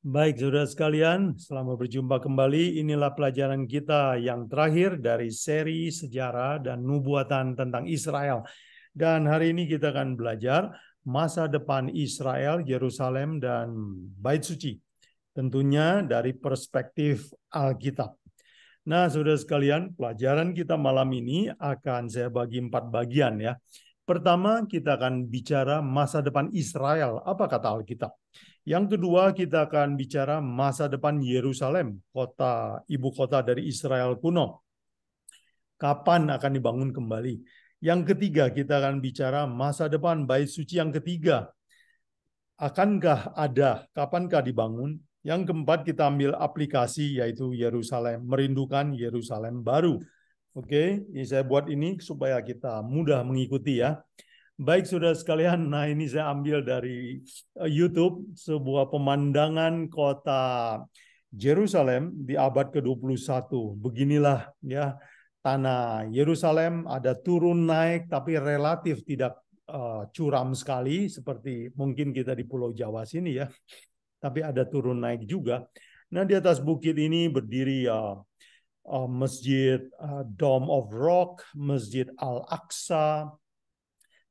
Baik, saudara sekalian, selamat berjumpa kembali. Inilah pelajaran kita yang terakhir dari seri sejarah dan nubuatan tentang Israel. Dan hari ini kita akan belajar masa depan Israel, Yerusalem, dan Bait Suci. Tentunya dari perspektif Alkitab. Nah, saudara sekalian, pelajaran kita malam ini akan saya bagi 4 bagian ya. Pertama, kita akan bicara masa depan Israel. Apa kata Alkitab? Yang kedua, kita akan bicara masa depan Yerusalem, ibu kota dari Israel kuno. Kapan akan dibangun kembali? Yang ketiga, kita akan bicara masa depan Bait Suci yang ketiga. Kapankah dibangun? Yang keempat, kita ambil aplikasi, yaitu Yerusalem, merindukan Yerusalem baru. Oke, ini saya buat ini supaya kita mudah mengikuti ya. Baik, saudara sekalian, nah ini saya ambil dari YouTube, sebuah pemandangan kota Yerusalem di abad ke-21. Beginilah ya, tanah Yerusalem ada turun naik, tapi relatif tidak curam sekali, seperti mungkin kita di Pulau Jawa sini ya, tapi ada turun naik juga. Nah, di atas bukit ini berdiri Masjid Dome of Rock, Masjid Al-Aqsa,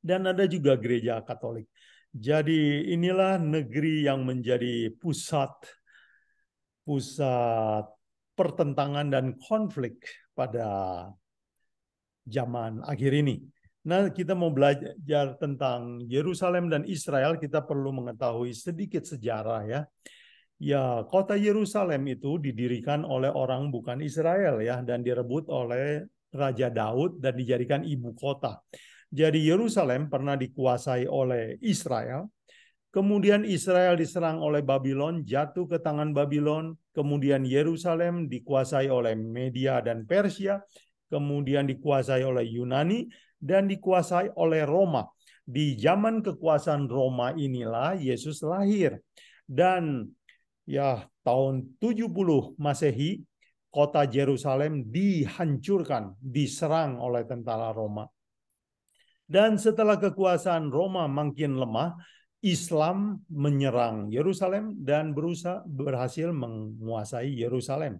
dan ada juga gereja Katolik. Jadi inilah negeri yang menjadi pusat pertentangan dan konflik pada zaman akhir ini. Nah, kita mau belajar tentang Yerusalem dan Israel, kita perlu mengetahui sedikit sejarah ya. Ya, kota Yerusalem itu didirikan oleh orang bukan Israel ya, dan direbut oleh Raja Daud dan dijadikan ibu kota. Jadi Yerusalem pernah dikuasai oleh Israel, kemudian Israel diserang oleh Babylon, jatuh ke tangan Babylon, kemudian Yerusalem dikuasai oleh Media dan Persia, kemudian dikuasai oleh Yunani, dan dikuasai oleh Roma. Di zaman kekuasaan Roma inilah Yesus lahir. Dan ya, tahun 70 Masehi, kota Yerusalem dihancurkan, diserang oleh tentara Roma. Dan setelah kekuasaan Roma makin lemah, Islam menyerang Yerusalem dan berhasil menguasai Yerusalem.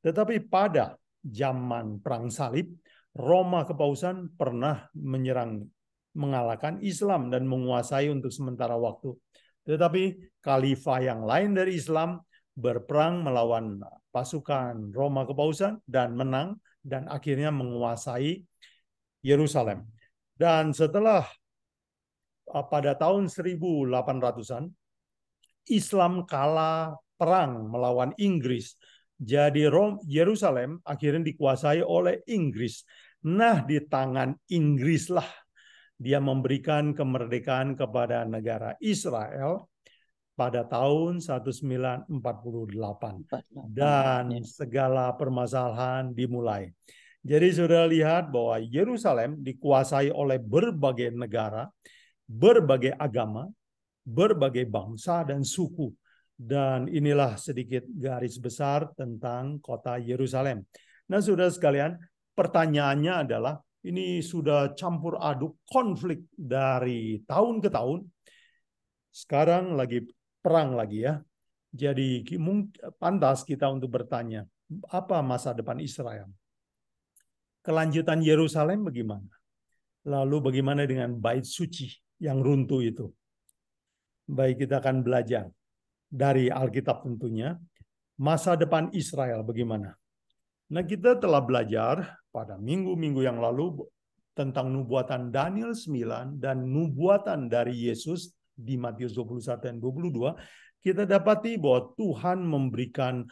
Tetapi pada zaman Perang Salib, Roma Kepausan pernah mengalahkan Islam dan menguasai untuk sementara waktu. Tetapi khalifah yang lain dari Islam berperang melawan pasukan Roma Kepausan dan menang, dan akhirnya menguasai Yerusalem. Dan setelah pada tahun 1800-an, Islam kalah perang melawan Inggris. Jadi Yerusalem akhirnya dikuasai oleh Inggris. Nah, di tangan Inggrislah dia memberikan kemerdekaan kepada negara Israel pada tahun 1948. Dan segala permasalahan dimulai. Jadi sudah lihat bahwa Yerusalem dikuasai oleh berbagai negara, berbagai agama, berbagai bangsa dan suku. Dan inilah sedikit garis besar tentang kota Yerusalem. Nah, saudara sekalian, pertanyaannya adalah, ini sudah campur aduk konflik dari tahun ke tahun. Sekarang lagi perang lagi ya. Jadi pantas kita untuk bertanya, apa masa depan Israel? Kelanjutan Yerusalem bagaimana? Lalu bagaimana dengan Bait Suci yang runtuh itu? Baik, kita akan belajar dari Alkitab tentunya. Masa depan Israel bagaimana? Nah, kita telah belajar pada minggu-minggu yang lalu tentang nubuatan Daniel 9 dan nubuatan dari Yesus di Matius 21 dan 22. Kita dapati bahwa Tuhan memberikan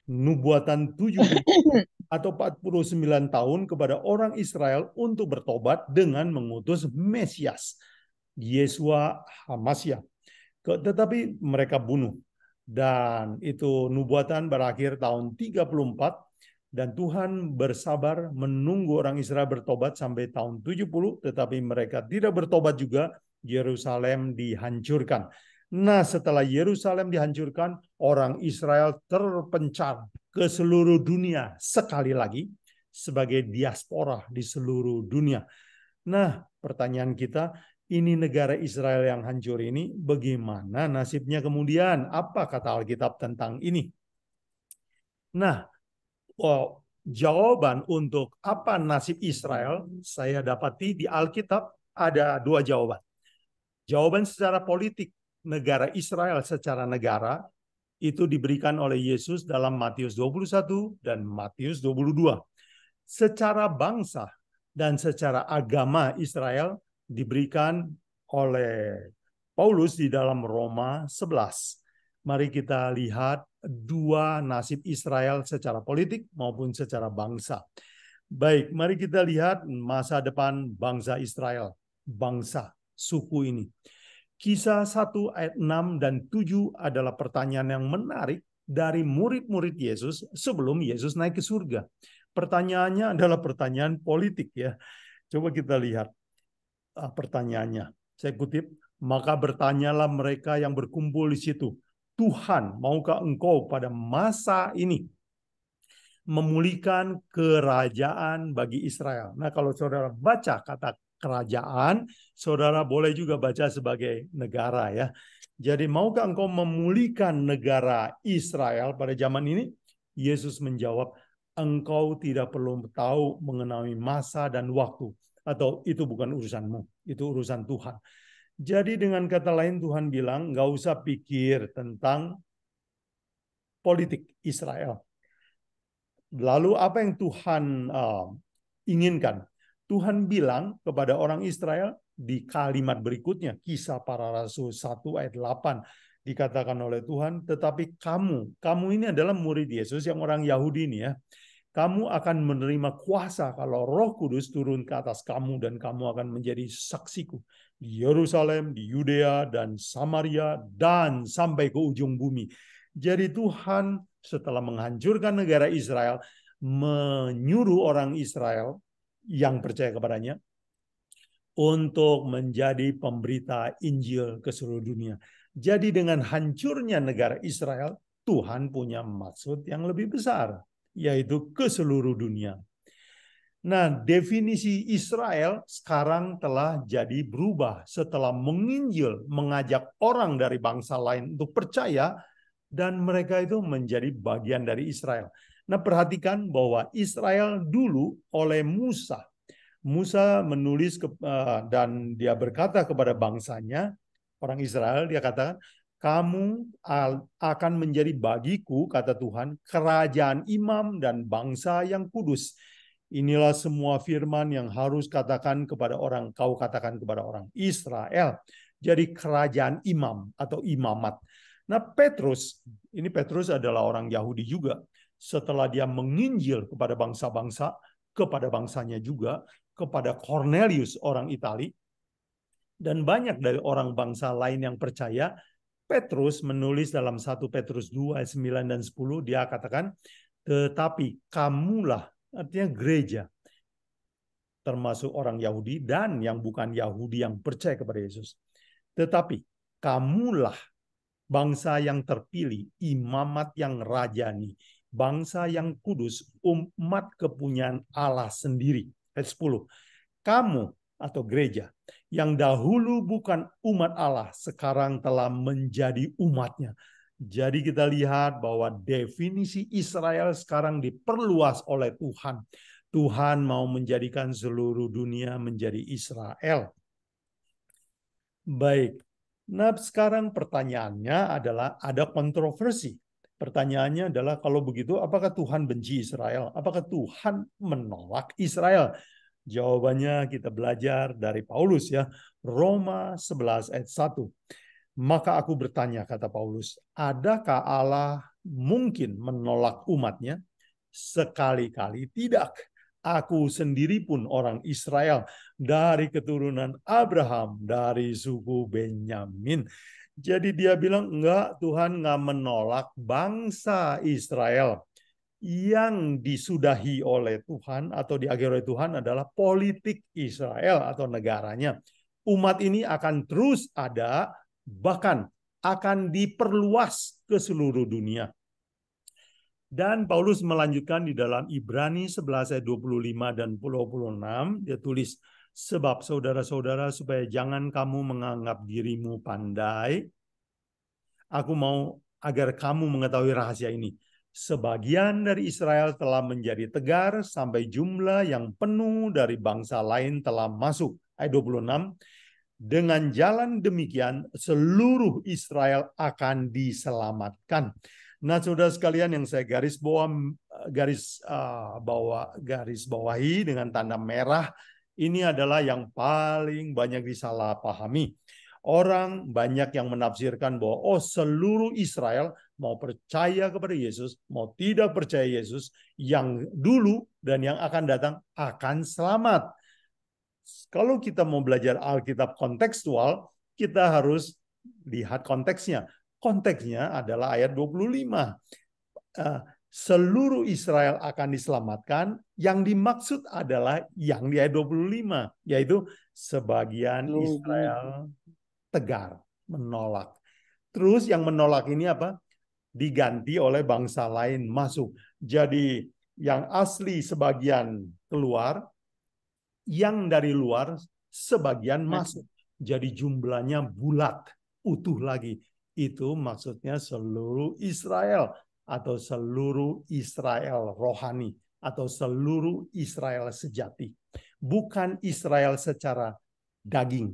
nubuatan 70 atau 49 tahun kepada orang Israel untuk bertobat dengan mengutus Mesias, Yesua HaMasyiah. Tetapi mereka bunuh. Dan itu nubuatan berakhir tahun 34, dan Tuhan bersabar menunggu orang Israel bertobat sampai tahun 70, tetapi mereka tidak bertobat juga, Yerusalem dihancurkan. Nah, setelah Yerusalem dihancurkan, orang Israel terpencar ke seluruh dunia sekali lagi sebagai diaspora di seluruh dunia. Nah, pertanyaan kita, ini negara Israel yang hancur ini, bagaimana nasibnya kemudian? Apa kata Alkitab tentang ini? Nah, jawaban untuk apa nasib Israel, saya dapati di Alkitab ada dua jawaban. Jawaban secara politik, negara Israel secara negara, itu diberikan oleh Yesus dalam Matius 21 dan Matius 22. Secara bangsa dan secara agama Israel diberikan oleh Paulus di dalam Roma 11. Mari kita lihat dua nasib Israel secara politik maupun secara bangsa. Baik, mari kita lihat masa depan bangsa Israel, bangsa suku ini. Kisah 1 ayat 6 dan 7 adalah pertanyaan yang menarik dari murid-murid Yesus sebelum Yesus naik ke surga. Pertanyaannya adalah pertanyaan politik ya. Coba kita lihat pertanyaannya. Saya kutip, maka bertanyalah mereka yang berkumpul di situ, Tuhan, maukah engkau pada masa ini memulihkan kerajaan bagi Israel? Nah, kalau saudara baca kata kerajaan, saudara boleh juga baca sebagai negara ya. Jadi maukah engkau memulihkan negara Israel pada zaman ini? Yesus menjawab, engkau tidak perlu tahu mengenai masa dan waktu, atau itu bukan urusanmu, itu urusan Tuhan. Jadi dengan kata lain Tuhan bilang, nggak usah pikir tentang politik Israel. Lalu apa yang Tuhan inginkan? Tuhan bilang kepada orang Israel di kalimat berikutnya, Kisah Para Rasul 1 ayat 8, dikatakan oleh Tuhan, tetapi kamu ini adalah murid Yesus yang orang Yahudi ini ya, kamu akan menerima kuasa kalau Roh Kudus turun ke atas kamu dan kamu akan menjadi saksiku di Yerusalem, di Yudea dan Samaria dan sampai ke ujung bumi. Jadi Tuhan setelah menghancurkan negara Israel, menyuruh orang Israel yang percaya kepadanya untuk menjadi pemberita Injil ke seluruh dunia. Jadi dengan hancurnya negara Israel, Tuhan punya maksud yang lebih besar, yaitu ke seluruh dunia. Nah, definisi Israel sekarang telah jadi berubah setelah menginjil, mengajak orang dari bangsa lain untuk percaya, dan mereka itu menjadi bagian dari Israel. Nah, perhatikan bahwa Israel dulu oleh Musa menulis dan dia berkata kepada bangsanya, orang Israel, dia katakan, kamu akan menjadi bagiku, kata Tuhan, kerajaan imam dan bangsa yang kudus. Inilah semua firman yang harus kau katakan kepada orang Israel. Jadi kerajaan imam atau imamat. Nah, Petrus adalah orang Yahudi juga. Setelah dia menginjil kepada bangsa-bangsa, kepada bangsanya juga, kepada Cornelius orang Itali, dan banyak dari orang bangsa lain yang percaya, Petrus menulis dalam 1 Petrus 2 ayat 9 dan 10, dia katakan, tetapi kamulah, artinya gereja, termasuk orang Yahudi dan yang bukan Yahudi yang percaya kepada Yesus. Tetapi kamulah bangsa yang terpilih, imamat yang rajani, bangsa yang kudus, umat kepunyaan Allah sendiri. Ayat 10. Kamu atau gereja yang dahulu bukan umat Allah, sekarang telah menjadi umatnya. Jadi kita lihat bahwa definisi Israel sekarang diperluas oleh Tuhan. Tuhan mau menjadikan seluruh dunia menjadi Israel. Baik. Nah, sekarang pertanyaannya adalah ada kontroversi. Pertanyaannya adalah kalau begitu apakah Tuhan benci Israel? Apakah Tuhan menolak Israel? Jawabannya kita belajar dari Paulus ya. Roma 11 ayat 1. Maka aku bertanya, kata Paulus, adakah Allah mungkin menolak umatnya? Sekali-kali tidak. Aku sendiri pun orang Israel dari keturunan Abraham, dari suku Benyamin. Jadi dia bilang, enggak, Tuhan enggak menolak bangsa Israel. Yang disudahi oleh Tuhan atau diakhiri oleh Tuhan adalah politik Israel atau negaranya. Umat ini akan terus ada, bahkan akan diperluas ke seluruh dunia. Dan Paulus melanjutkan di dalam Ibrani 11 ayat 25 dan 26, dia tulis, Sebab saudara-saudara, supaya jangan kamu menganggap dirimu pandai, aku mau agar kamu mengetahui rahasia ini. Sebagian dari Israel telah menjadi tegar sampai jumlah yang penuh dari bangsa lain telah masuk. Ayat 26. Dengan jalan demikian seluruh Israel akan diselamatkan. Nah, saudara sekalian yang saya garis bawahi dengan tanda merah, ini adalah yang paling banyak disalahpahami. Orang banyak yang menafsirkan bahwa seluruh Israel mau percaya kepada Yesus, mau tidak percaya Yesus, yang dulu dan yang akan datang akan selamat. Kalau kita mau belajar Alkitab kontekstual, kita harus lihat konteksnya. Konteksnya adalah ayat 25. Seluruh Israel akan diselamatkan. Yang dimaksud adalah yang di ayat 25, yaitu sebagian Israel tegar, menolak. Terus yang menolak ini apa? Diganti oleh bangsa lain masuk. Jadi yang asli sebagian keluar, yang dari luar sebagian masuk. Jadi jumlahnya bulat, utuh lagi. Itu maksudnya seluruh Israel atau seluruh Israel rohani atau seluruh Israel sejati. Bukan Israel secara daging.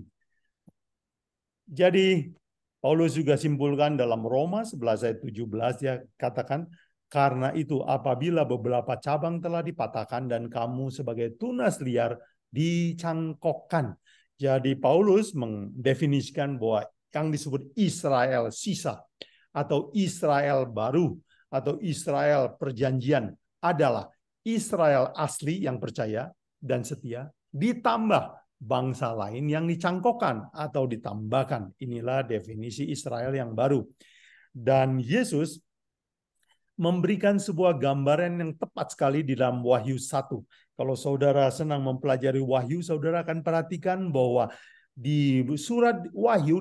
Jadi Paulus juga simpulkan dalam Roma 11 ayat 17, dia katakan, karena itu apabila beberapa cabang telah dipatahkan dan kamu sebagai tunas liar dicangkokkan. Jadi Paulus mendefinisikan bahwa yang disebut Israel sisa atau Israel baru atau Israel perjanjian adalah Israel asli yang percaya dan setia ditambah bangsa lain yang dicangkokkan atau ditambahkan. Inilah definisi Israel yang baru. Dan Yesus memberikan sebuah gambaran yang tepat sekali di dalam Wahyu 1. Kalau saudara senang mempelajari Wahyu, saudara akan perhatikan bahwa di surat Wahyu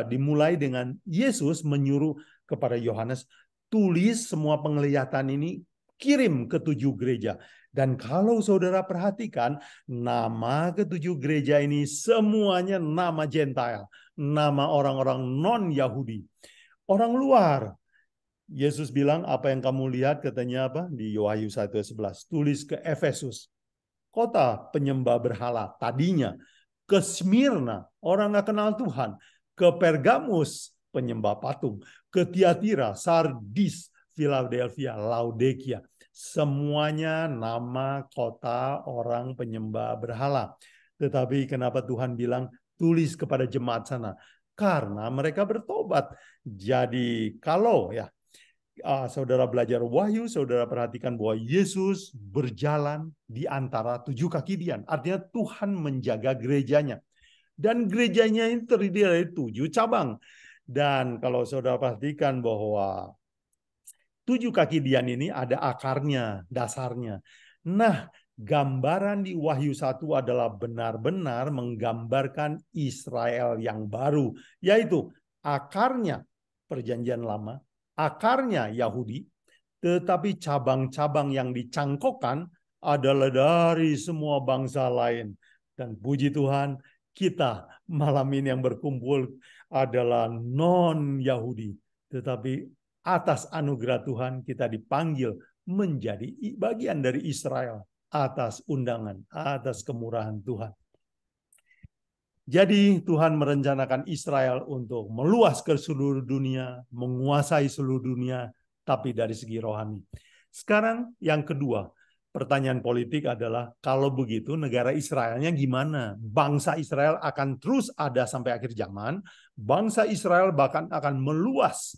dimulai dengan Yesus menyuruh kepada Yohanes, tulis semua penglihatan ini, kirim ke 7 gereja. Dan kalau saudara perhatikan, nama ke-7 gereja ini semuanya nama Gentile, nama orang-orang non-Yahudi, orang luar. Yesus bilang, apa yang kamu lihat, katanya apa? Di Wahyu 1:11. Tulis ke Efesus, kota penyembah berhala tadinya. Ke Smyrna, orang nggak kenal Tuhan. Ke Pergamus, penyembah patung. Ke Tiatira, Sardis, Philadelphia, Laodikia. Semuanya nama kota orang penyembah berhala. Tetapi kenapa Tuhan bilang, tulis kepada jemaat sana? Karena mereka bertobat. Jadi kalau saudara belajar Wahyu, saudara perhatikan bahwa Yesus berjalan di antara 7 kaki dian. Artinya Tuhan menjaga gerejanya. Dan gerejanya ini terdiri dari 7 cabang. Dan kalau saudara perhatikan bahwa 7 kaki dian ini ada akarnya, dasarnya. Nah, gambaran di Wahyu 1 adalah benar-benar menggambarkan Israel yang baru. Yaitu akarnya perjanjian lama, akarnya Yahudi, tetapi cabang-cabang yang dicangkokkan adalah dari semua bangsa lain. Dan puji Tuhan, kita malam ini yang berkumpul adalah non-Yahudi. Tetapi atas anugerah Tuhan kita dipanggil menjadi bagian dari Israel atas undangan, atas kemurahan Tuhan. Jadi Tuhan merencanakan Israel untuk meluas ke seluruh dunia, menguasai seluruh dunia, tapi dari segi rohani. Sekarang yang kedua, pertanyaan politik adalah, kalau begitu negara Israelnya gimana? Bangsa Israel akan terus ada sampai akhir zaman, bangsa Israel bahkan akan meluas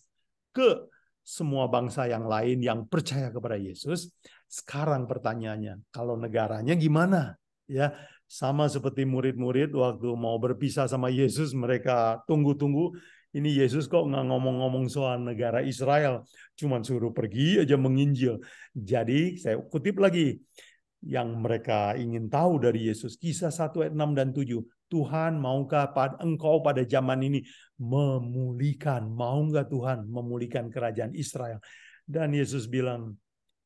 ke semua bangsa yang lain yang percaya kepada Yesus. Sekarang pertanyaannya, kalau negaranya gimana? Ya, sama seperti murid-murid waktu mau berpisah sama Yesus, mereka tunggu-tunggu. Ini Yesus kok nggak ngomong-ngomong soal negara Israel, cuman suruh pergi aja menginjil. Jadi saya kutip lagi yang mereka ingin tahu dari Yesus, Kisah 1 ayat 6 dan 7. Tuhan, maukah engkau pada zaman ini memulihkan, mau nggak Tuhan memulihkan kerajaan Israel? Dan Yesus bilang,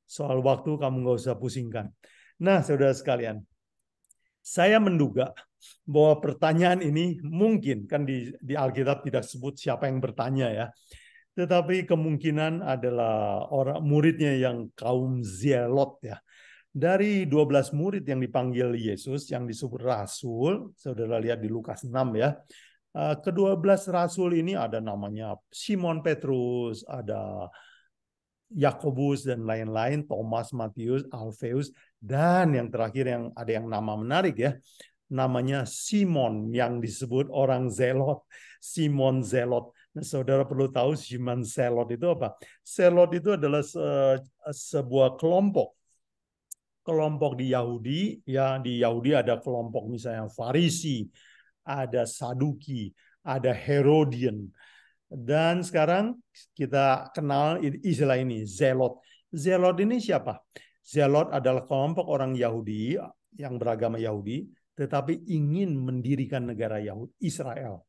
soal waktu kamu nggak usah pusingkan. Nah, saudara sekalian, Saya menduga bahwa pertanyaan ini mungkin, kan di Alkitab tidak sebut siapa yang bertanya ya, tetapi kemungkinan adalah orang muridnya yang kaum Zelot ya. Dari 12 murid yang dipanggil Yesus, yang disebut rasul, saudara lihat di Lukas 6 ya. Ke-12 rasul ini ada namanya Simon Petrus, ada Yakobus dan lain-lain, Thomas, Matius, Alfeus, dan yang terakhir yang ada yang nama menarik ya, namanya Simon yang disebut orang Zelot, Simon Zelot. Nah, saudara perlu tahu Simon Zelot itu apa? Zelot itu adalah sebuah kelompok di Yahudi, ya di Yahudi ada kelompok misalnya Farisi, ada Saduki, ada Herodian. Dan sekarang kita kenal istilah ini, Zelot. Zelot ini siapa? Zelot adalah kelompok orang Yahudi yang beragama Yahudi, tetapi ingin mendirikan negara Yahudi, Israel.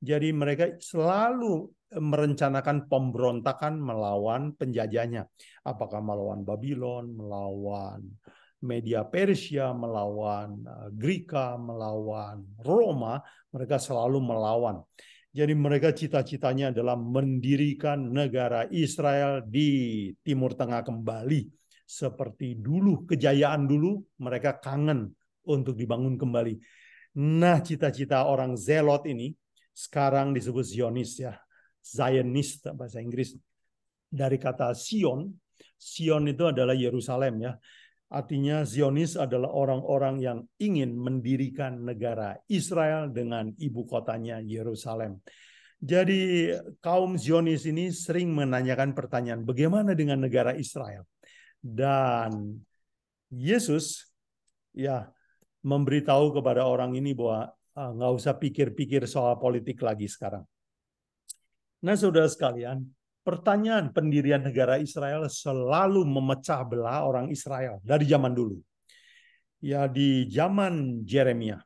Jadi mereka selalu merencanakan pemberontakan melawan penjajahnya. Apakah melawan Babylon, melawan Media Persia, melawan Greka, melawan Roma, mereka selalu melawan. Jadi mereka cita-citanya adalah mendirikan negara Israel di Timur Tengah kembali. Seperti dulu, kejayaan dulu, mereka kangen untuk dibangun kembali. Nah, cita-cita orang Zelot ini sekarang disebut Zionis ya. Zionist bahasa Inggris. Dari kata Sion, Sion itu adalah Yerusalem ya. Artinya Zionis adalah orang-orang yang ingin mendirikan negara Israel dengan ibu kotanya Yerusalem. Jadi kaum Zionis ini sering menanyakan pertanyaan, bagaimana dengan negara Israel? Dan Yesus ya memberitahu kepada orang ini bahwa nggak usah pikir-pikir soal politik lagi sekarang. Nah, saudara sekalian, pertanyaan pendirian negara Israel selalu memecah belah orang Israel dari zaman dulu. Ya di zaman Yeremia,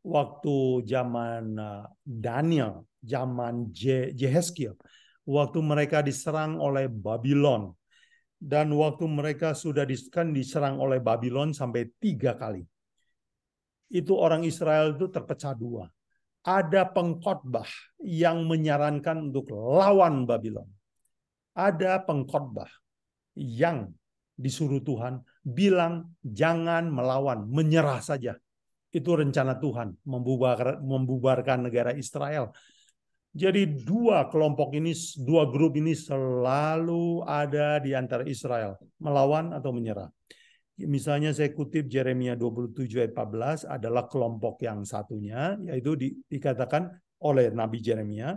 waktu zaman Daniel, zaman Yehezkiel, waktu mereka diserang oleh Babylon, dan waktu mereka sudah diserang oleh Babylon sampai 3 kali. Itu orang Israel itu terpecah 2. Ada pengkhotbah yang menyarankan untuk lawan Babylon. Ada pengkhotbah yang disuruh Tuhan bilang jangan melawan, menyerah saja. Itu rencana Tuhan membubarkan negara Israel. Jadi 2 kelompok ini, 2 grup ini selalu ada di antara Israel, melawan atau menyerah. Misalnya saya kutip Yeremia 27 ayat 14 adalah kelompok yang satunya, yaitu dikatakan oleh Nabi Yeremia.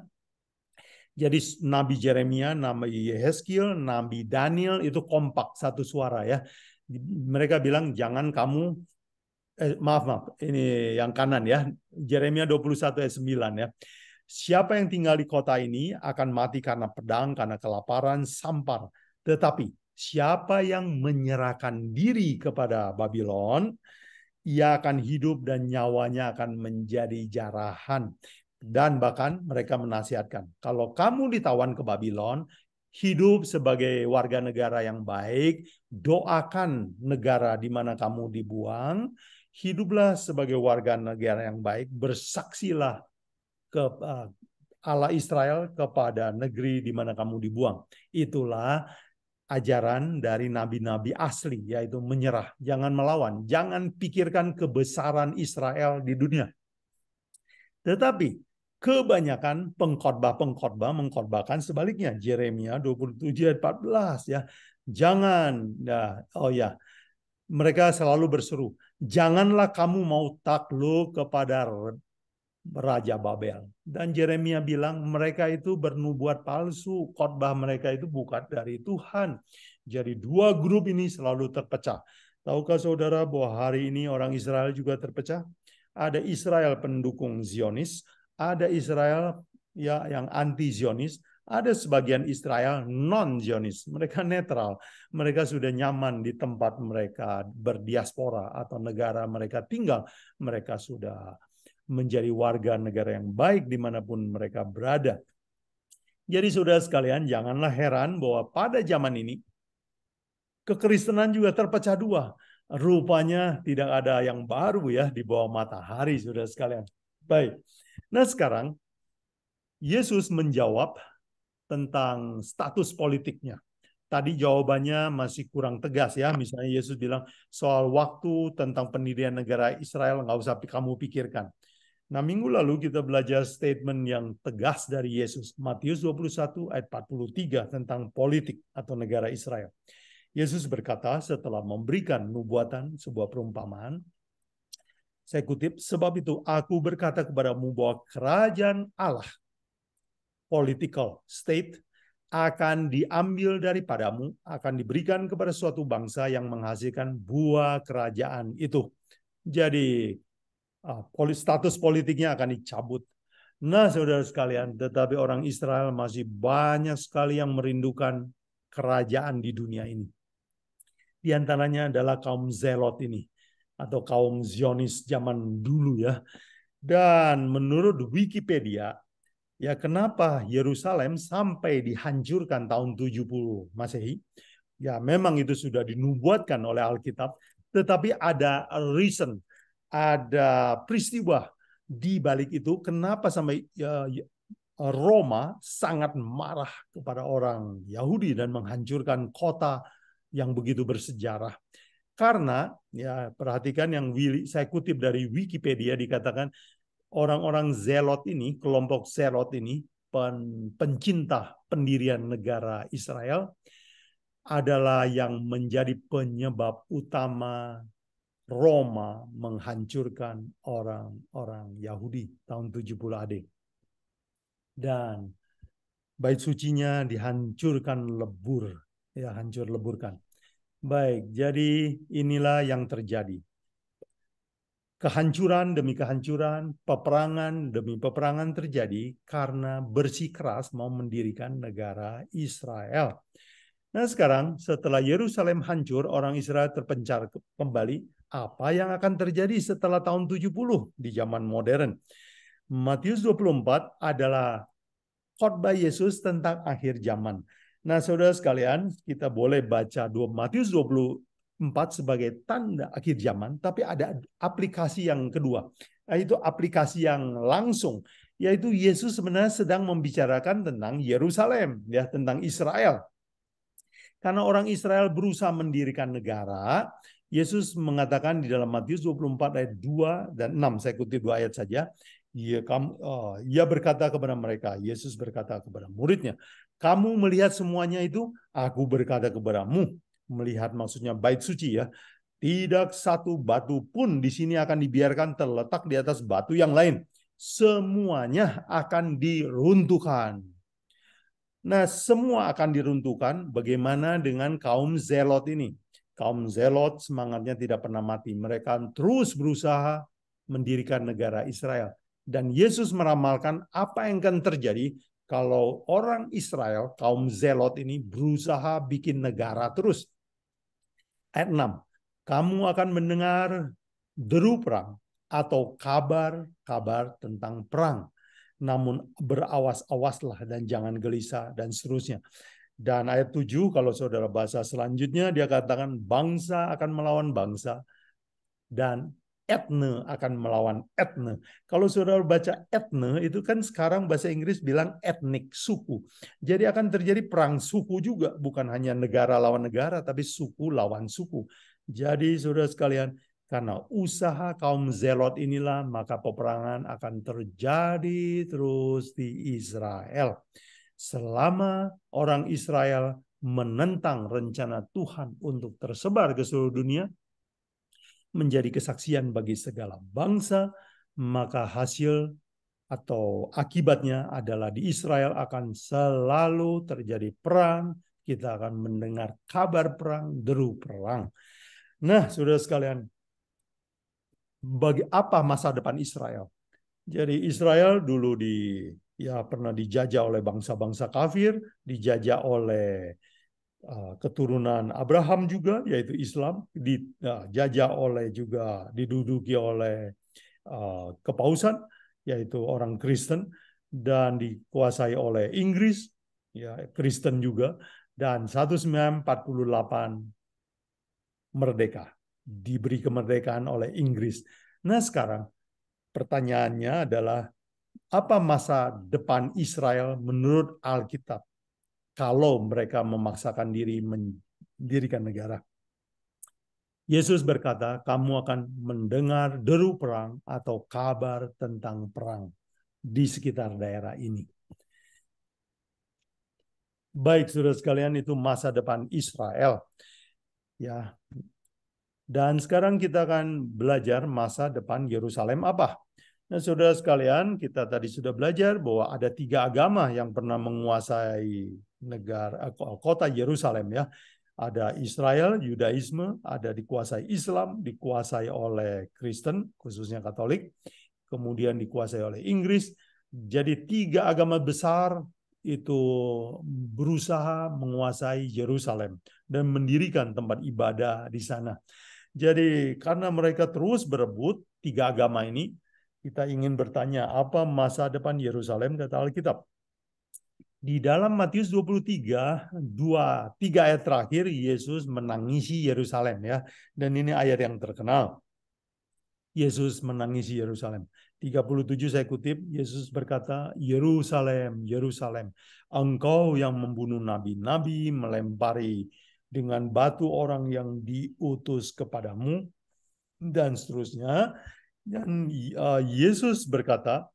Jadi Nabi Yeremia, Nabi Yehezkiel, Nabi Daniel itu kompak satu suara ya. Mereka bilang jangan kamu maaf, ini yang kanan ya. Yeremia 21 ayat 9 ya. Siapa yang tinggal di kota ini akan mati karena pedang, karena kelaparan, sampar. Tetapi siapa yang menyerahkan diri kepada Babylon, ia akan hidup dan nyawanya akan menjadi jarahan. Dan bahkan mereka menasihatkan, kalau kamu ditawan ke Babylon, hidup sebagai warga negara yang baik, doakan negara di mana kamu dibuang, hiduplah sebagai warga negara yang baik, bersaksilah ke Allah Israel kepada negeri di mana kamu dibuang. Itulah ajaran dari nabi-nabi asli, yaitu menyerah, jangan melawan, jangan pikirkan kebesaran Israel di dunia. Tetapi kebanyakan pengkhotbah mengkhotbahkan sebaliknya. Yeremia 27 ayat 14 ya. Jangan mereka selalu berseru, janganlah kamu mau takluk kepada Raja Babel. Dan Yeremia bilang mereka itu bernubuat palsu, khotbah mereka itu bukan dari Tuhan. Jadi 2 grup ini selalu terpecah. Tahukah saudara bahwa hari ini orang Israel juga terpecah? Ada Israel pendukung Zionis, ada Israel ya yang anti Zionis, ada sebagian Israel non-Zionis. Mereka netral. Mereka sudah nyaman di tempat mereka berdiaspora atau negara mereka tinggal. Mereka sudah menjadi warga negara yang baik dimanapun mereka berada. Jadi saudara sekalian, janganlah heran bahwa pada zaman ini kekristenan juga terpecah 2. Rupanya tidak ada yang baru ya di bawah matahari, saudara sekalian. Baik. Nah sekarang Yesus menjawab tentang status politiknya. Tadi jawabannya masih kurang tegas ya. Misalnya Yesus bilang soal waktu tentang pendirian negara Israel nggak usah kamu pikirkan. Nah minggu lalu kita belajar statement yang tegas dari Yesus. Matius 21 ayat 43 tentang politik atau negara Israel. Yesus berkata setelah memberikan nubuatan sebuah perumpamaan, saya kutip, sebab itu aku berkata kepadamu bahwa kerajaan Allah, political state, akan diambil daripadamu, akan diberikan kepada suatu bangsa yang menghasilkan buah kerajaan itu. Jadi status politiknya akan dicabut. Nah, saudara sekalian, tetapi orang Israel masih banyak sekali yang merindukan kerajaan di dunia ini. Di antaranya adalah kaum Zelot ini, atau kaum Zionis zaman dulu ya. Dan menurut Wikipedia, ya kenapa Yerusalem sampai dihancurkan tahun 70 Masehi? Ya memang itu sudah dinubuatkan oleh Alkitab, tetapi ada reason, ada peristiwa di balik itu kenapa sampai Roma sangat marah kepada orang Yahudi dan menghancurkan kota yang begitu bersejarah. Karena ya perhatikan yang saya kutip dari Wikipedia dikatakan orang-orang Zelot ini, kelompok Zelot ini, pencinta pendirian negara Israel, adalah yang menjadi penyebab utama Roma menghancurkan orang-orang Yahudi tahun 70 AD. Dan bait sucinya dihancurkan lebur, ya hancur leburkan. Baik, jadi inilah yang terjadi. Kehancuran demi kehancuran, peperangan demi peperangan terjadi karena bersikeras mau mendirikan negara Israel. Nah sekarang setelah Yerusalem hancur, orang Israel terpencar kembali. Apa yang akan terjadi setelah tahun 70 di zaman modern? Matius 24 adalah khotbah Yesus tentang akhir zaman. Nah saudara sekalian, kita boleh baca Matius 24 sebagai tanda akhir zaman, tapi ada aplikasi yang kedua, yaitu aplikasi yang langsung, yaitu Yesus sebenarnya sedang membicarakan tentang Yerusalem, ya tentang Israel. Karena orang Israel berusaha mendirikan negara, Yesus mengatakan di dalam Matius 24 ayat 2 dan 6, saya kutip 2 ayat saja, ia berkata kepada mereka, Yesus berkata kepada muridnya, kamu melihat semuanya itu, aku berkata kepadamu, melihat maksudnya bait suci ya, tidak satu batu pun di sini akan dibiarkan terletak di atas batu yang lain. Semuanya akan diruntuhkan. Nah, semua akan diruntuhkan. Bagaimana dengan kaum Zelot ini? Kaum Zelot semangatnya tidak pernah mati. Mereka terus berusaha mendirikan negara Israel. Dan Yesus meramalkan apa yang akan terjadi kalau orang Israel, kaum Zelot ini berusaha bikin negara terus. Ayat 6. Kamu akan mendengar deru perang atau kabar-kabar tentang perang. Namun berawas-awaslah dan jangan gelisah dan seterusnya. Dan ayat 7 kalau saudara baca selanjutnya dia katakan bangsa akan melawan bangsa dan etne akan melawan etne. Kalau saudara baca etne itu kan sekarang bahasa Inggris bilang etnik, suku. Jadi akan terjadi perang suku juga, bukan hanya negara lawan negara tapi suku lawan suku. Jadi saudara sekalian, karena usaha kaum Zelot inilah maka peperangan akan terjadi terus di Israel. Selama orang Israel menentang rencana Tuhan untuk tersebar ke seluruh dunia, menjadi kesaksian bagi segala bangsa, maka hasil atau akibatnya adalah di Israel akan selalu terjadi perang, kita akan mendengar kabar perang, deru perang. Nah, saudara sekalian, bagi apa masa depan Israel? Jadi Israel dulu pernah dijajah oleh bangsa-bangsa kafir, dijajah oleh keturunan Abraham juga, yaitu Islam, dijajah oleh juga diduduki oleh kepausan, yaitu orang Kristen, dan dikuasai oleh Inggris, ya Kristen juga, dan 1948 merdeka. diberi kemerdekaan oleh Inggris. Nah sekarang pertanyaannya adalah, apa masa depan Israel menurut Alkitab kalau mereka memaksakan diri mendirikan negara? Yesus berkata, kamu akan mendengar deru perang atau kabar tentang perang di sekitar daerah ini. Baik, saudara sekalian, itu masa depan Israel. Ya. Dan sekarang kita akan belajar masa depan Yerusalem apa? Nah, saudara sekalian, kita tadi sudah belajar bahwa ada 3 agama yang pernah menguasai negara kota Yerusalem ya. Ada Israel, Yudaisme, ada dikuasai Islam, dikuasai oleh Kristen, khususnya Katolik, kemudian dikuasai oleh Inggris. Jadi 3 agama besar itu berusaha menguasai Yerusalem dan mendirikan tempat ibadah di sana. Jadi karena mereka terus berebut 3 agama ini, kita ingin bertanya, apa masa depan Yerusalem kata Alkitab? Di dalam Matius 23, 3 ayat terakhir, Yesus menangisi Yerusalem ya. Dan ini ayat yang terkenal. Yesus menangisi Yerusalem. 37 saya kutip, Yesus berkata, Yerusalem, Yerusalem, engkau yang membunuh nabi-nabi, melempari dengan batu orang yang diutus kepadamu, dan seterusnya. Dan Yesus berkata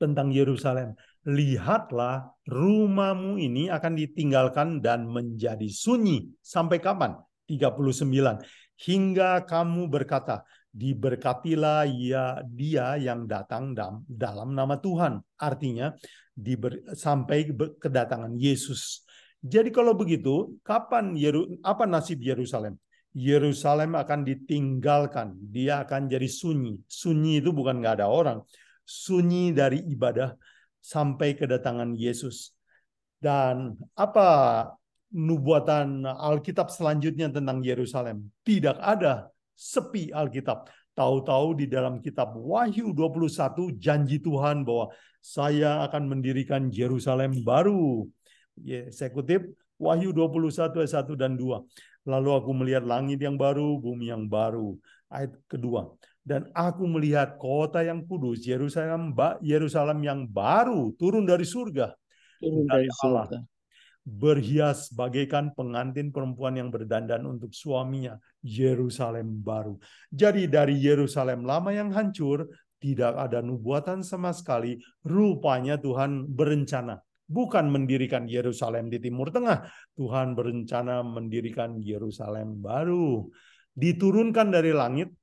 tentang Yerusalem, lihatlah rumahmu ini akan ditinggalkan dan menjadi sunyi. Sampai kapan? 39. Hingga kamu berkata, diberkatilah ya dia yang datang dalam nama Tuhan. Artinya, sampai kedatangan Yesus. Jadi kalau begitu, apa nasib Yerusalem? Yerusalem akan ditinggalkan. Dia akan jadi sunyi. Sunyi itu bukan nggak ada orang. Sunyi dari ibadah sampai kedatangan Yesus. Dan apa nubuatan Alkitab selanjutnya tentang Yerusalem? Tidak ada, sepi Alkitab. Tahu-tahu di dalam kitab Wahyu 21 janji Tuhan bahwa saya akan mendirikan Yerusalem baru. Saya kutip Wahyu 21 ayat 1 dan 2. Lalu aku melihat langit yang baru, bumi yang baru. Ayat kedua. Dan aku melihat kota yang kudus, Yerusalem yang baru turun dari surga, dari Allah, berhias bagaikan pengantin perempuan yang berdandan untuk suaminya, Yerusalem baru. Jadi dari Yerusalem lama yang hancur, tidak ada nubuatan sama sekali. Rupanya Tuhan berencana bukan mendirikan Yerusalem di Timur Tengah. Tuhan berencana mendirikan Yerusalem baru. Diturunkan dari langit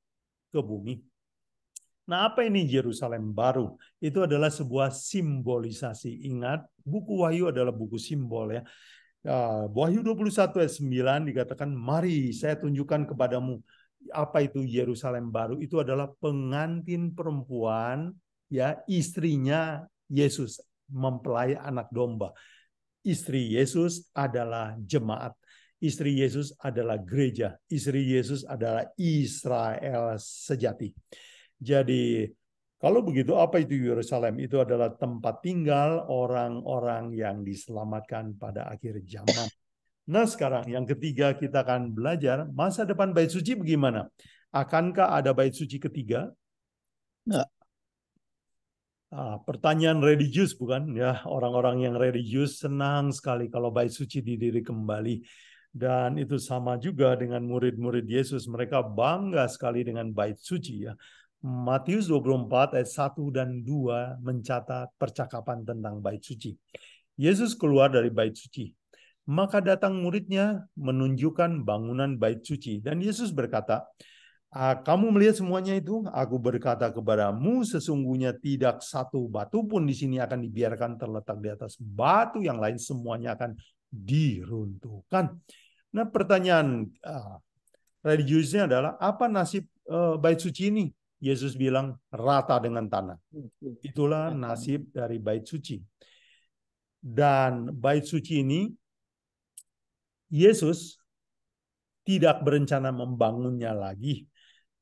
ke bumi. Nah, apa ini Yerusalem baru? Itu adalah sebuah simbolisasi. Ingat, buku Wahyu adalah buku simbol ya. Wahyu 21 ayat 9 dikatakan, mari saya tunjukkan kepadamu apa itu Yerusalem baru. Itu adalah pengantin perempuan, ya, istrinya Yesus, mempelai anak domba. Istri Yesus adalah jemaat. Istri Yesus adalah gereja. Istri Yesus adalah Israel sejati. Jadi kalau begitu, apa itu Yerusalem? Itu adalah tempat tinggal orang-orang yang diselamatkan pada akhir zaman. Nah sekarang yang ketiga kita akan belajar masa depan bait suci bagaimana? Akankah ada bait suci ketiga? Enggak. Pertanyaan religius bukan? Ya, orang-orang yang religius senang sekali kalau bait suci didirikan kembali. Dan itu sama juga dengan murid-murid Yesus. Mereka bangga sekali dengan bait suci ya. Matius 24 ayat 1 dan 2 mencatat percakapan tentang bait suci. Yesus keluar dari bait suci. Maka datang muridnya menunjukkan bangunan bait suci. Dan Yesus berkata, kamu melihat semuanya itu? Aku berkata kepadamu, sesungguhnya tidak satu batu pun di sini akan dibiarkan terletak di atas batu yang lain. Semuanya akan diruntuhkan. Nah pertanyaan religiusnya adalah, apa nasib bait suci ini? Yesus bilang rata dengan tanah. Itulah nasib dari bait suci. Dan bait suci ini Yesus tidak berencana membangunnya lagi.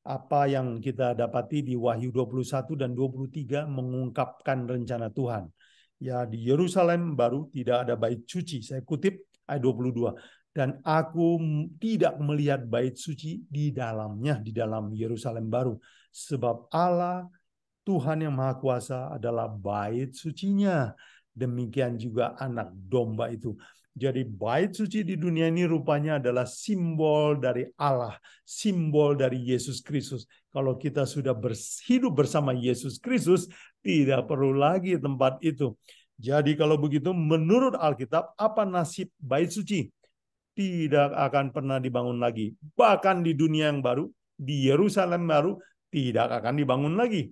Apa yang kita dapati di Wahyu 21 dan 23 mengungkapkan rencana Tuhan. Ya, di Yerusalem baru tidak ada bait suci. Saya kutip ayat 22. Dan aku tidak melihat bait suci di dalamnya, di dalam Yerusalem baru. Sebab Allah Tuhan yang Maha Kuasa adalah bait sucinya. Demikian juga anak domba itu. Jadi bait suci di dunia ini rupanya adalah simbol dari Allah, simbol dari Yesus Kristus. Kalau kita sudah hidup bersama Yesus Kristus, tidak perlu lagi tempat itu. Jadi kalau begitu menurut Alkitab, apa nasib bait suci? Tidak akan pernah dibangun lagi. Bahkan di dunia yang baru, di Yerusalem baru, tidak akan dibangun lagi.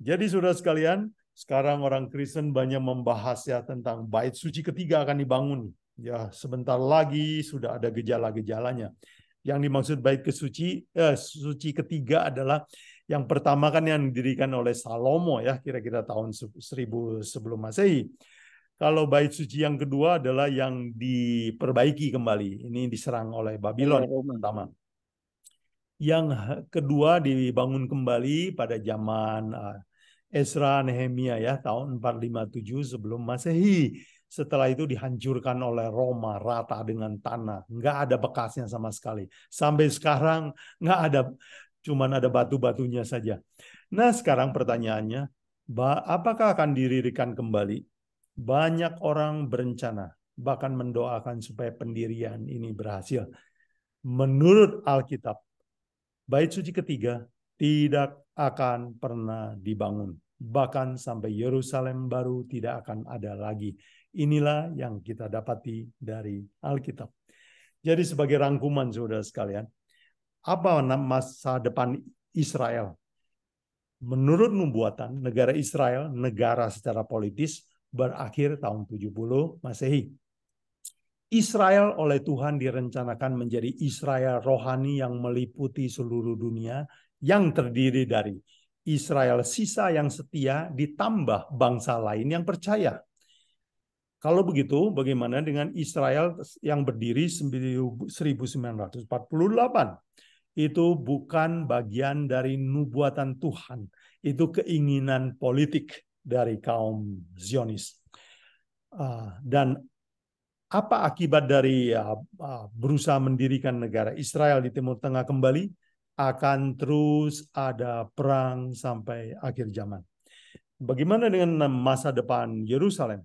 Jadi saudara sekalian, sekarang orang Kristen banyak membahas ya tentang bait suci ketiga akan dibangun. Ya, sebentar lagi sudah ada gejala-gejalanya. Yang dimaksud bait suci ketiga adalah yang pertama kan yang didirikan oleh Salomo ya, kira-kira tahun 1000 sebelum Masehi. Kalau bait suci yang kedua adalah yang diperbaiki kembali. Ini diserang oleh Babylon pertama. Yang kedua dibangun kembali pada zaman Ezra Nehemia ya tahun 457 sebelum Masehi. Setelah itu dihancurkan oleh Roma rata dengan tanah. Nggak ada bekasnya sama sekali. Sampai sekarang nggak ada, cuman ada batu-batunya saja. Nah sekarang pertanyaannya, apakah akan didirikan kembali? Banyak orang berencana, bahkan mendoakan supaya pendirian ini berhasil. Menurut Alkitab, bait suci ketiga tidak akan pernah dibangun. Bahkan sampai Yerusalem baru tidak akan ada lagi. Inilah yang kita dapati dari Alkitab. Jadi sebagai rangkuman saudara sekalian, apa masa depan Israel? Menurut nubuatan, negara Israel, negara secara politis, berakhir tahun 70 Masehi. Israel oleh Tuhan direncanakan menjadi Israel rohani yang meliputi seluruh dunia, yang terdiri dari Israel sisa yang setia ditambah bangsa lain yang percaya. Kalau begitu, bagaimana dengan Israel yang berdiri 1948? Itu bukan bagian dari nubuatan Tuhan. Itu keinginan politik dari kaum Zionis. Dan apa akibat dari berusaha mendirikan negara Israel di Timur Tengah kembali? Akan terus ada perang sampai akhir zaman. Bagaimana dengan masa depan Yerusalem?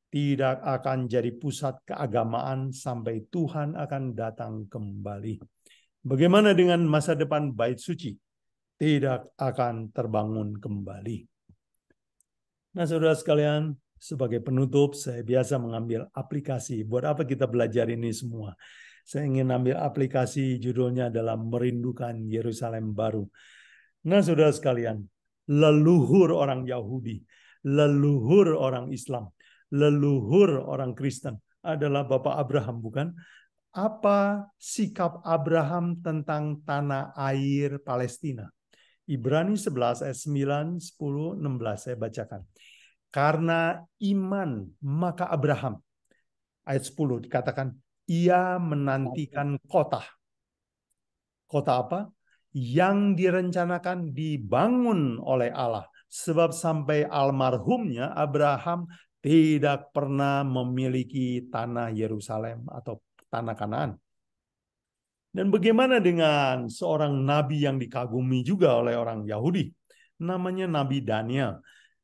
Tidak akan jadi pusat keagamaan sampai Tuhan akan datang kembali. Bagaimana dengan masa depan bait suci? Tidak akan terbangun kembali. Nah, saudara sekalian, sebagai penutup, saya biasa mengambil aplikasi. Buat apa kita belajar ini semua? Saya ingin ambil aplikasi, judulnya adalah Merindukan Yerusalem Baru. Nah, saudara sekalian, leluhur orang Yahudi, leluhur orang Islam, leluhur orang Kristen adalah Bapak Abraham, bukan? Apa sikap Abraham tentang tanah air Palestina? Ibrani 11 ayat 9, 10, 16 saya bacakan. Karena iman maka Abraham, ayat 10 dikatakan, ia menantikan kota. Kota apa? Yang direncanakan dibangun oleh Allah. Sebab sampai almarhumnya Abraham tidak pernah memiliki tanah Yerusalem atau tanah Kanaan. Dan bagaimana dengan seorang nabi yang dikagumi juga oleh orang Yahudi? Namanya Nabi Daniel.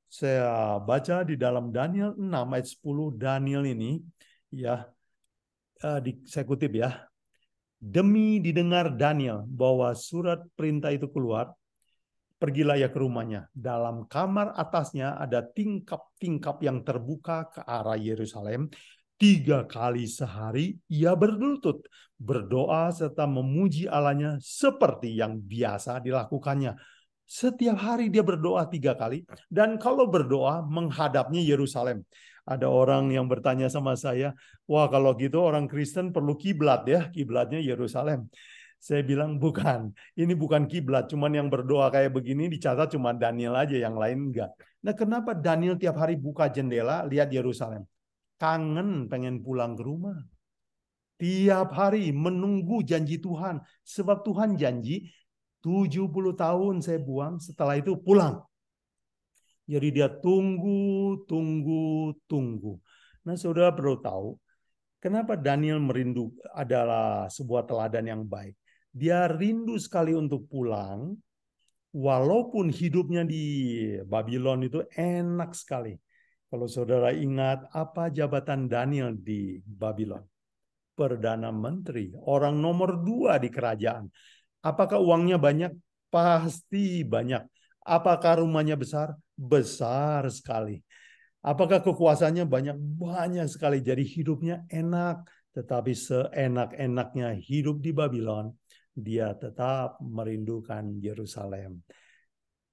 Saya baca di dalam Daniel 6 ayat 10, Daniel ini, ya, saya kutip ya, demi didengar Daniel bahwa surat perintah itu keluar, pergilah ia ke rumahnya. Dalam kamar atasnya ada tingkap-tingkap yang terbuka ke arah Yerusalem. 3 kali sehari ia berlutut, berdoa serta memuji Allahnya seperti yang biasa dilakukannya. Setiap hari dia berdoa 3 kali, dan kalau berdoa menghadapnya Yerusalem. Ada orang yang bertanya sama saya, wah kalau gitu orang Kristen perlu kiblat ya, kiblatnya Yerusalem. Saya bilang bukan, ini bukan kiblat, cuman yang berdoa kayak begini dicatat cuma Daniel aja, yang lain enggak. Nah kenapa Daniel tiap hari buka jendela lihat Yerusalem? Kangen pengen pulang ke rumah. Tiap hari menunggu janji Tuhan. Sebab Tuhan janji 70 tahun saya buang, setelah itu pulang. Jadi dia tunggu. Nah saudara perlu tahu, Kenapa Daniel merindu adalah sebuah teladan yang baik? Dia rindu sekali untuk pulang, walaupun hidupnya di Babylon itu enak sekali. Kalau saudara ingat apa jabatan Daniel di Babylon? Perdana Menteri, orang nomor 2 di kerajaan. Apakah uangnya banyak? Pasti banyak. Apakah rumahnya besar? Besar sekali. Apakah kekuasaannya banyak? Banyak sekali. Jadi hidupnya enak. Tetapi seenak-enaknya hidup di Babylon, dia tetap merindukan Yerusalem.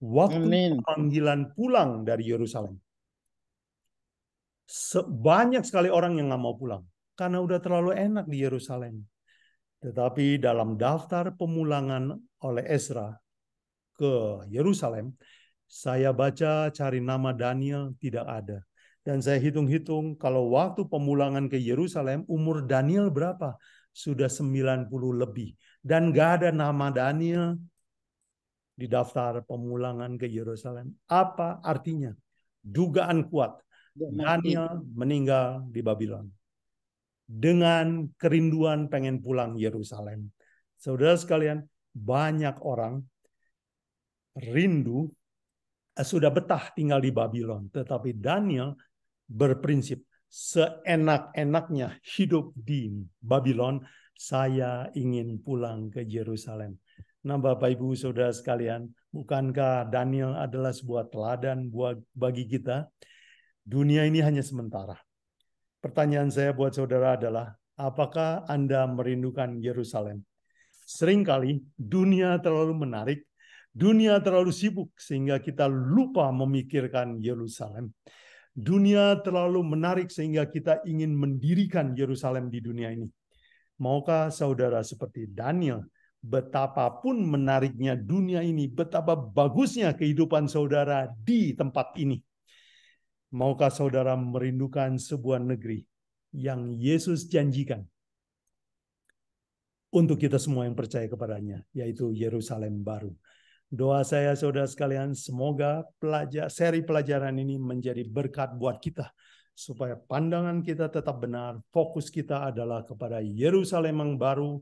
Waktu Amin. panggilan pulang dari Yerusalem, banyak sekali orang yang nggak mau pulang. Karena udah terlalu enak di Yerusalem. Tetapi dalam daftar pemulangan oleh Ezra ke Yerusalem, saya baca cari nama Daniel tidak ada. Dan saya hitung-hitung kalau waktu pemulangan ke Yerusalem, umur Daniel berapa? Sudah 90 lebih. Dan gak ada nama Daniel di daftar pemulangan ke Yerusalem. Apa artinya? Dugaan kuat. Daniel meninggal di Babylon. Dengan kerinduan pengen pulang Yerusalem. Saudara sekalian, banyak orang rindu sudah betah tinggal di Babylon. Tetapi Daniel berprinsip seenak-enaknya hidup di Babylon, saya ingin pulang ke Yerusalem. Nah, Bapak Ibu Saudara sekalian, bukankah Daniel adalah sebuah teladan bagi kita? Dunia ini hanya sementara. Pertanyaan saya buat saudara adalah, apakah Anda merindukan Yerusalem? Seringkali dunia terlalu menarik, dunia terlalu sibuk sehingga kita lupa memikirkan Yerusalem. Dunia terlalu menarik sehingga kita ingin mendirikan Yerusalem di dunia ini. Maukah saudara seperti Daniel, betapapun menariknya dunia ini, betapa bagusnya kehidupan saudara di tempat ini. Maukah saudara merindukan sebuah negeri yang Yesus janjikan untuk kita semua yang percaya kepadanya, yaitu Yerusalem baru. Doa saya saudara sekalian, semoga seri pelajaran ini menjadi berkat buat kita, supaya pandangan kita tetap benar, fokus kita adalah kepada Yerusalem yang baru,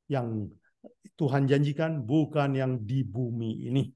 yang Tuhan janjikan, bukan yang di bumi ini.